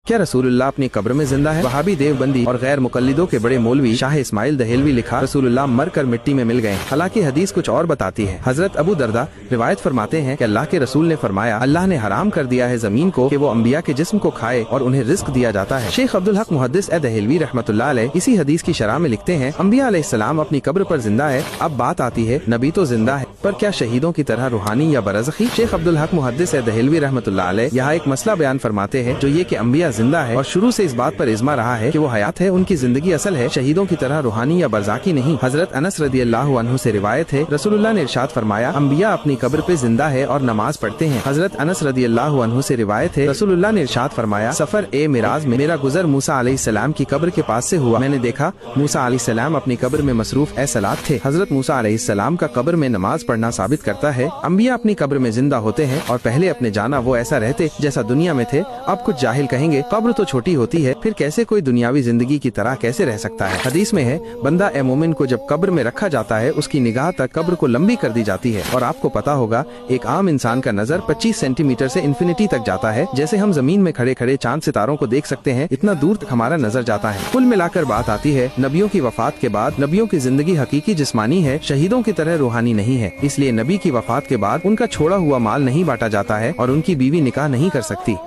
क्या रसूलुल्लाह अपनी कब्र में जिंदा है? वहाबी देवबंदी और गैर मुकल्लिदों के बड़े मौलवी शाह इस्माइल दहेलवी लिखा, रसूलुल्लाह मरकर मिट्टी में मिल गए। हालांकि हदीस कुछ और बताती है। हजरत अबू दरदा रिवायत फरमाते हैं कि अल्लाह के रसूल ने फरमाया, अल्लाह ने हराम कर दिया है जमीन को कि वो अंबिया के जिस्म को खाए और उन्हें रिस्क दिया जाता है। शेख अब्दुल हक मुहद्दिस दहेलवी रहमतुल्लाह अलैह इसी हदीस की शरह में लिखते हैं, अंबिया अलैहिस्सलाम अपनी कब्र पर जिंदा है। अब बात आती है, नबी तो जिंदा है, पर क्या शहीदों की तरह रूहानी या बरज़खी? शेख अब्दुल हक मुहद्दिस दहेलवी रहमतुल्लाह अलैह यहाँ एक मसला बयान फरमाते हैं, जो ये कि अंबिया जिंदा है और शुरू से इस बात पर इजमा रहा है कि वो हयात है, उनकी जिंदगी असल है, शहीदों की तरह रूहानी या बरज़ाकी नहीं। हजरत अनस रदियल्लाहु अन्हु से रिवायत है, रसूलुल्लाह ने इरशाद फरमाया, अंबिया अपनी कब्र पे जिंदा है और नमाज पढ़ते हैं। हजरत अनस रदियल्लाहु अन्हु से रिवायत है, रसूलुल्लाह ने इरशाद फरमाया, सफर ए मिराज में मेरा गुजर मूसा अलैहिस्सलाम की कब्र के पास से हुआ। मैंने देखा मूसा अलैहिस्सलाम अपनी कब्र में मसरूफ सलात थे। हजरत मूसा अलैहिस्सलाम का कब्र में नमाज पढ़ना साबित करता है अंबिया अपनी कब्र में जिंदा होते हैं और पहले अपने जाना वो ऐसा रहते जैसा दुनिया में थे। अब कुछ जाहिल कहेंगे कब्र तो छोटी होती है, फिर कैसे कोई दुनियावी जिंदगी की तरह कैसे रह सकता है? हदीस में है, बंदा ए मोमिन को जब कब्र में रखा जाता है उसकी निगाह तक कब्र को लंबी कर दी जाती है। और आपको पता होगा एक आम इंसान का नजर 25 सेंटीमीटर से इन्फिनिटी तक जाता है। जैसे हम जमीन में खड़े खड़े चांद सितारों को देख सकते हैं, इतना दूर तक हमारा नजर जाता है। कुल मिलाकर बात आती है, नबियों की वफात के बाद नबियों की जिंदगी हकीकी जिस्मानी है, शहीदों की तरह रूहानी नहीं है। इसलिए नबी की वफात के बाद उनका छोड़ा हुआ माल नहीं बांटा जाता है और उनकी बीवी निकाह नहीं कर सकती।